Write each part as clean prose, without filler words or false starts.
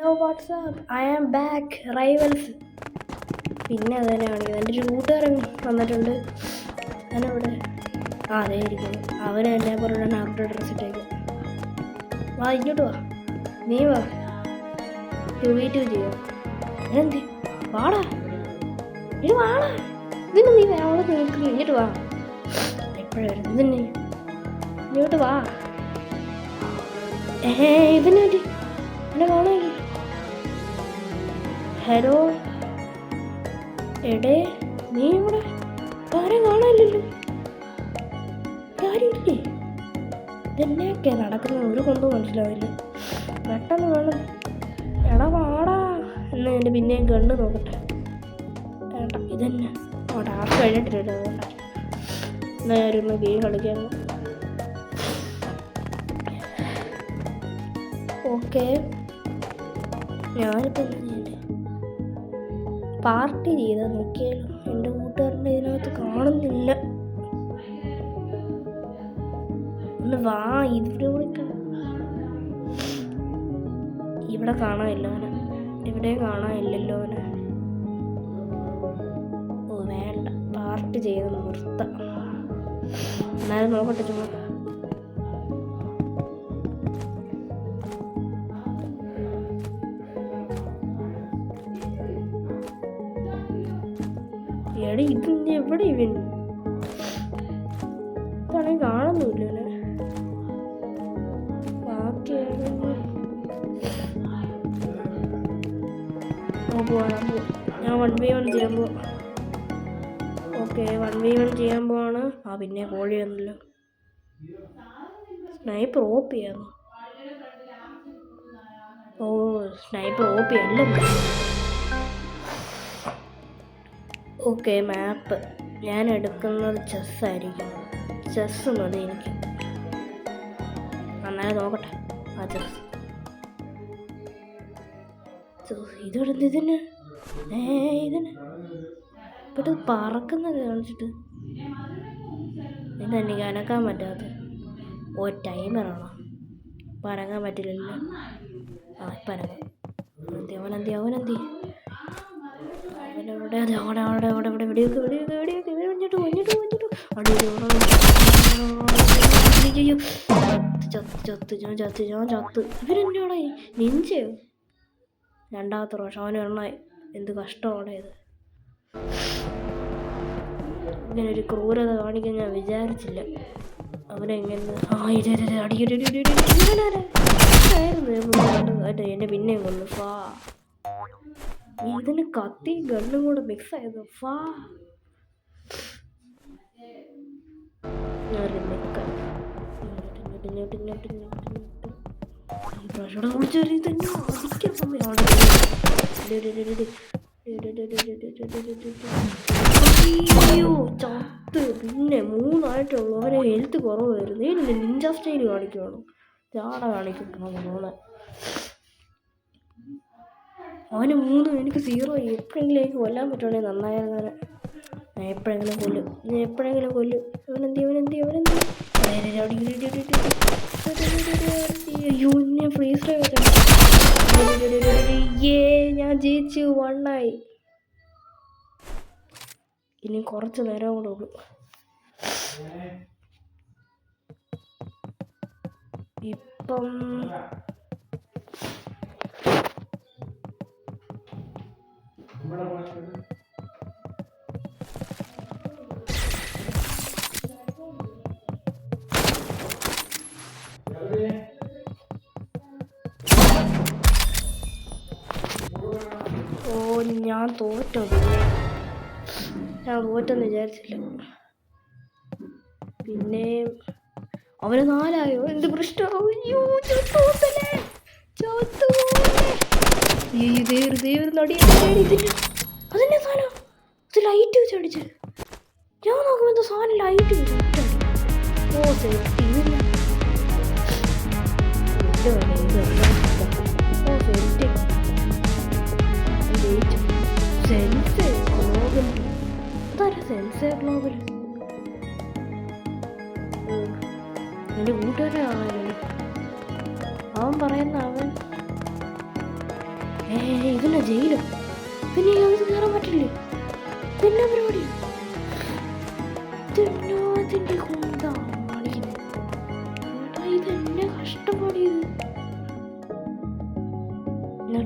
Hello WhatsApp I am back rivals. പിന്നെ അത് തന്നെ കാണിക്കുന്നത്. എൻ്റെ ഒരു കൂട്ടുകാരൻ വന്നിട്ടുണ്ട്. ഞാനവിടെ അതേ ഇരിക്കുന്നു. അവന് എന്നെ പോലെ നാരുടെ ഡ്രസ്സ് ഇട്ടേക്കും. വാ ഇങ്ങോട്ട് വാ, നീ വാ, 2v2 ചെയ്യാം. എന്ത് വാടാ, ഇത് വാടാ, ഇതിന് നീ അവിടെ നിൽക്കുന്നു. ഇങ്ങോട്ട് വാ, എപ്പോഴും വരുന്നു. ഇതിന് ഇങ്ങോട്ട് വാ. ഇതിനെ പറ്റി എന്നെ കാണാനില്ല. ഹലോ എടേ, നീ ഇവിടെ ആരെയും കാണാനില്ലല്ലോ. കാര്യമില്ലേ, ഇതെന്നെയൊക്കെ നടക്കുന്നത് ഒരു കൊണ്ടും മനസ്സിലാവില്ല. പെട്ടെന്ന് വേണം എടാ വാടാ എന്ന് എൻ്റെ പിന്നെയും കണ്ടു നോക്കട്ടെ. വേണ്ട ഇതന്നെ ടാസ്ക് കഴിഞ്ഞിട്ടില്ല. അതുകൊണ്ട് എന്നാ ഞാനൊന്ന് ഗെയിം കളിക്കാൻ. ഓക്കെ, ഞാനിപ്പോൾ എന്താ ചെയ്യണ്ടേ? പാർട്ടി ചെയ്താൽ നോക്കിയാലോ. എൻ്റെ കൂട്ടുകാരൻ്റെ ഇതിനകത്ത് കാണുന്നില്ല. ഒന്ന് വാ, ഇവിടെ കാണാനില്ല അവനെ, ഇവിടെയും കാണാനില്ലല്ലോ അവനെ. ഓ വേണ്ട, പാർട്ടി ചെയ്ത് നിർത്താം. എന്നാലും നോക്കട്ടെ ചുമ്മാ. എടി ഇതിൻ്റെ എവിടെ ഇവൻ? ഇതാണെങ്കിൽ കാണുന്നില്ല അവനെ. ഞാൻ 1v1 ചെയ്യാൻ പോവാ. ഓക്കെ 1v1 ചെയ്യാൻ പോവാണ്. പിന്നെ കോഴി വന്നല്ലോ. സ്നൈപ്പർ ഓപ്പ് ചെയ്യാമോ? ഓ സ്നൈപ്പർ ഓപ്പ് ചെയ്യാം. ഓക്കെ മാപ്പ് ഞാൻ എടുക്കുന്നത് ചെസ്സായിരിക്കും. ചെസ്സ് മതി എനിക്ക്. എന്നാലും നോക്കട്ടെ. ആ ചെസ് ഇതോടെ ഇതിന് ഇതിന് ഇപ്പോഴത്തെ പറക്കുന്നത് കാണിച്ചിട്ട് ഇതെനിക്ക് അനക്കാൻ പറ്റാത്ത. ഓ ടൈമറാണോ? ഇപ്പം അനങ്ങാൻ പറ്റില്ലല്ലോ. ഇപ്പം അനങ്ങാം. അവനെന്തി അവനെവിടെ? അവിടെ വെടിയൊക്കെ ചത്ത്. ഇവരെന്നോടെ നിഞ്ചയോ? രണ്ടാമത്തെ പ്രാവശ്യം അവന് എണ്ണായി. എന്ത് കഷ്ടമാണ് ഇത്. ഇങ്ങനൊരു ക്രൂരത കാണിക്കാൻ ഞാൻ വിചാരിച്ചില്ല. അവനെങ്ങനെ എന്നെ പിന്നെയും കൊന്നു. ഫാ ഇതിന് കത്തി ഗണ്ണും കൂടെ മിക്സ് ആയത്. ഫാ ചത്ത്. പിന്നെ 3 അവരെ ഹെൽത്ത് കുറവായിരുന്നു. ഇതിന് നിഞ്ച സ്റ്റൈൽ കാണിക്കുവാണോ? ചാട കാണിക്കുന്നു മോളെ. അവന് 3 എനിക്ക് 0. എപ്പോഴെങ്കിലും എനിക്ക് കൊല്ലാൻ പറ്റുവാണെങ്കിൽ നന്നായിരുന്നേനെ. ഞാൻ എപ്പോഴെങ്കിലും കൊല്ലും. അവനെന്തി ഫ്രീസ് ഞാൻ ജയിച്ചു. 1 ഇനി കുറച്ച് നേരം കൂടെ ഉള്ളു. ഇപ്പം ഞാൻ തോറ്റെന്ന് വിചാരിച്ചില്ല. പിന്നെ അവന് 4 എന്ത് പ്രശ്നം? അതെന്നെ സാധനം ലൈറ്റ് വെച്ച് അടിച്ച്. ഞാൻ നോക്കുമ്പോൾ എന്താ സാധനം ലൈറ്റ് വെച്ച് ഓ സേഫ്റ്റി. ഗ്ലോബൽ എൻ്റെ കൂട്ടുകാരെ കാണാനല്ലോ. അവൻ പറയുന്ന ഇതല്ല ജയിലും. പിന്നെ അത് കയറാൻ പറ്റില്ലേ? പിന്നെ പരിപാടി ഇതിന്റെ ഇതെന്നെ കഷ്ടപ്പാടിയത്.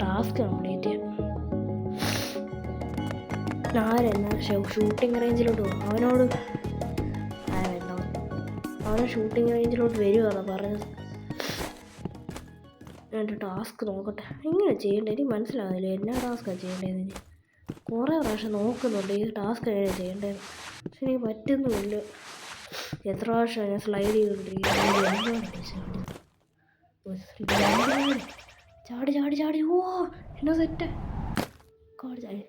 ടാസ്ക് കംപ്ലീറ്റ് ചെയ്യാം. ആരെന്നാ ഷൂട്ടിംഗ് റേഞ്ചിലോട്ട് പോകും. അവനോട് അവനെ ഷൂട്ടിംഗ് റേഞ്ചിലോട്ട് വരുവാണ് പറഞ്ഞത്. എൻ്റെ ടാസ്ക് നോക്കട്ടെ എങ്ങനെ ചെയ്യേണ്ടത്. എനിക്ക് മനസ്സിലാകുന്നില്ല എന്നാ ടാസ്ക്കാണ് ചെയ്യേണ്ടതെന്ന്. കുറേ പ്രാവശ്യം നോക്കുന്നുണ്ട് ഈ ടാസ്ക് എങ്ങനെ ചെയ്യേണ്ടത്, പക്ഷെ എനിക്ക് പറ്റുന്നുമില്ല. എത്ര പ്രാവശ്യം ഞാൻ സ്ലൈഡ് ചെയ്തുകൊണ്ടിരിക്കുന്നു. ചാടി ചാടി ചാടി ഓ എന്നാ സെറ്റ് ചാടി ചാടി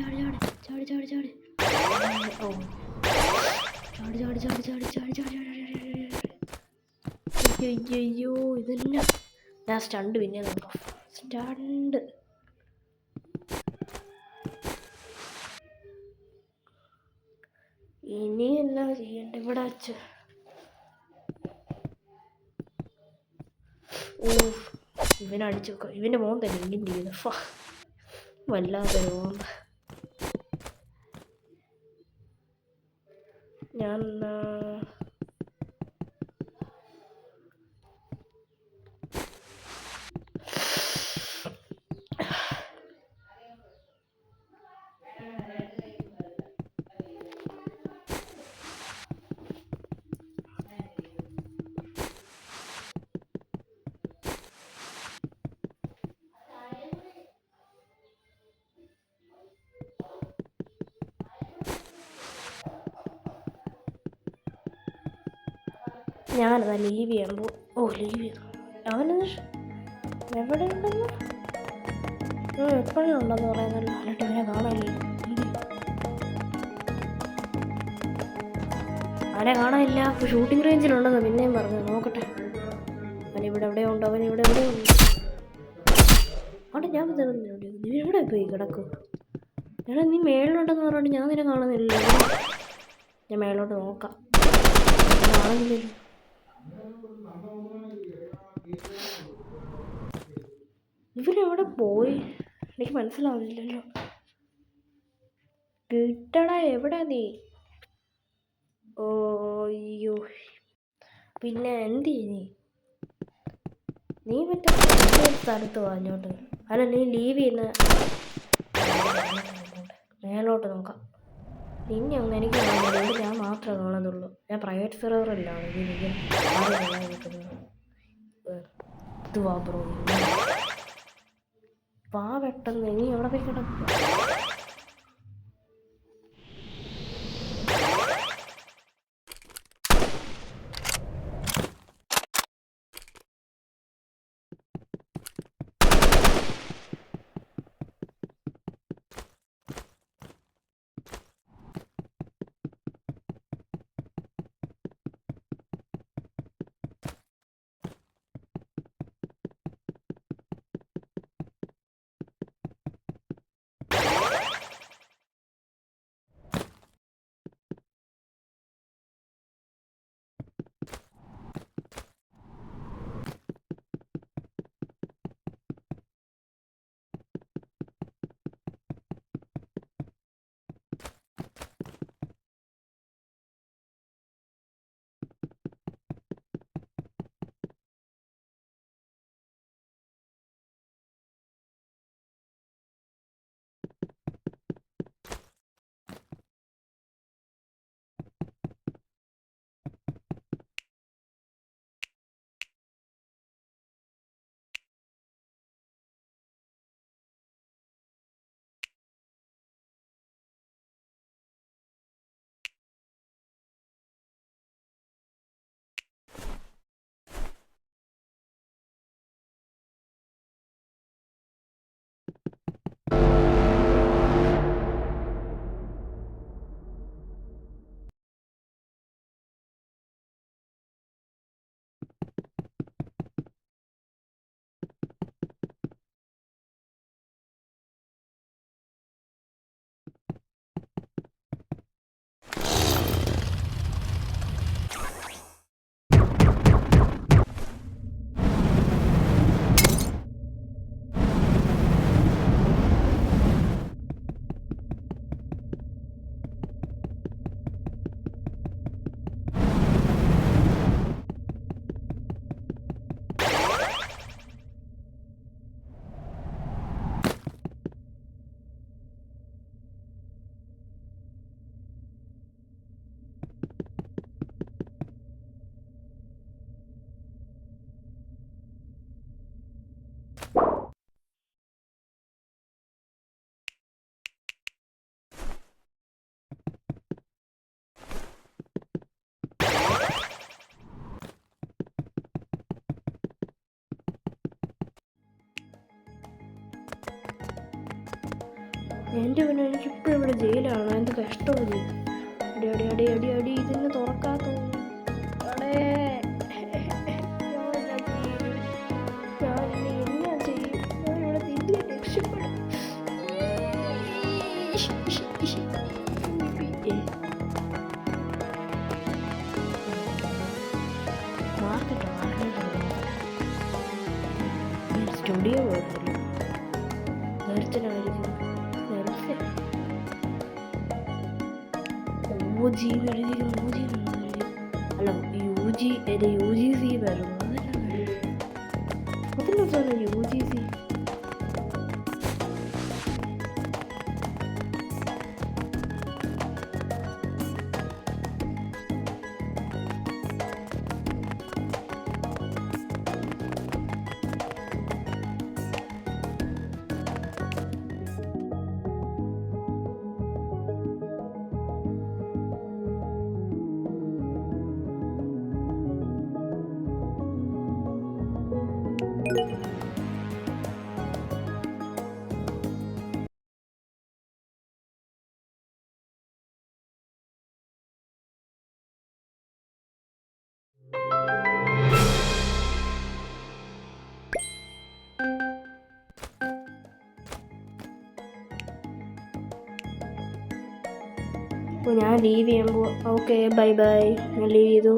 ചാടി ചാടി ചാടി ചാടി ഓ ചാടി ചാടി ചാടി ചാടി ചാടി ചാടി അയ്യോ ഇതന്നെ. ഞാൻ സ്റ്റണ്ട് പിന്നെ നോക്കാം. സ്റ്റണ്ട് ഇനി എന്നാ ചെയ്യണ്ട ഇവിടെ വെച്ച്. ഓ ഇവനടിച്ചു വെക്കാം. ഇവൻ്റെ മോൻ തന്നെ ഇങ്ങനെ ചെയ്ത് വല്ലാതെ മോൻ. ഞാൻ ഞാനതാ ലീവ് ചെയ്യുമ്പോൾ ലീവ് ചെയ്തു. അവനെന്ന് എവിടെ ഉണ്ടെന്ന് എപ്പോഴും ഉണ്ടെന്ന് പറയുന്നല്ലോ. എന്നിട്ട് ഇവനെ കാണാനില്ല. അവനെ കാണാനില്ല. ഇപ്പോൾ ഷൂട്ടിംഗ് റേഞ്ചിലുണ്ടെന്ന് പിന്നെയും പറഞ്ഞു. നോക്കട്ടെ അവനിവിടെ എവിടെയോ ഉണ്ട്. അവനിവിടെ എവിടെയോ ഉണ്ട്. അവിടെ ഞാൻ തരുന്നുണ്ട്. നീ എവിടെ പോയി കിടക്കും? എടാ നീ മേളിലോട്ടെന്ന് പറഞ്ഞിട്ട് ഞാൻ നിന്നെ കാണുന്നില്ലല്ലോ. ഞാൻ മേളിലോട്ട് നോക്കാം. കാണുന്നില്ലല്ലോ. ഇവരെവിടെ പോയി എനിക്ക് മനസ്സിലാവുന്നില്ലല്ലോ. കിട്ടടാ എവിടെ നീ? ഓ അയ്യോ പിന്നെ എന്ത് നീ മറ്റേ സ്ഥലത്ത് വാങ്ങോട്ട്. അല്ല നീ ലീവ് ചെയ്യുന്ന മേലോട്ട് നോക്കാം. നിന്നെ ഒന്നും എനിക്ക് കാണുന്നില്ല. ഞാൻ മാത്രമേ കാണുന്നുള്ളൂ. ഞാൻ പ്രൈവറ്റ് സെർവറിലാണ് ഇത് വാ ബ്രോ. വാ പെട്ടെന്ന്. നീ എവിടെ പോയി കിടക്കും? എൻ്റെ പിന്നെ എനിക്കിപ്പോഴും ഇവിടെ ജയിലാണ്. എന്ത് കഷ്ടമല്ലേ. അടി അടി അടി അടി അടി ഇതിന് തുറക്കാത്ത അടേ ഞാനിനി എന്നാ ചെയ്യും? ഞാനിവിടെ തിരികെ രക്ഷപ്പെടും. മാർക്കറ്റ് സ്റ്റുഡിയോ പോയതല്ലോ. നേരത്തിനായിരിക്കും OG അല്ല UGC വരുന്നു. അതിനെന്താണ് UGC? അപ്പോൾ ഞാൻ ലീവ് ചെയ്യുമ്പോൾ ഓക്കെ ബൈ ബൈ, ഞാൻ ലീവ് ചെയ്തു.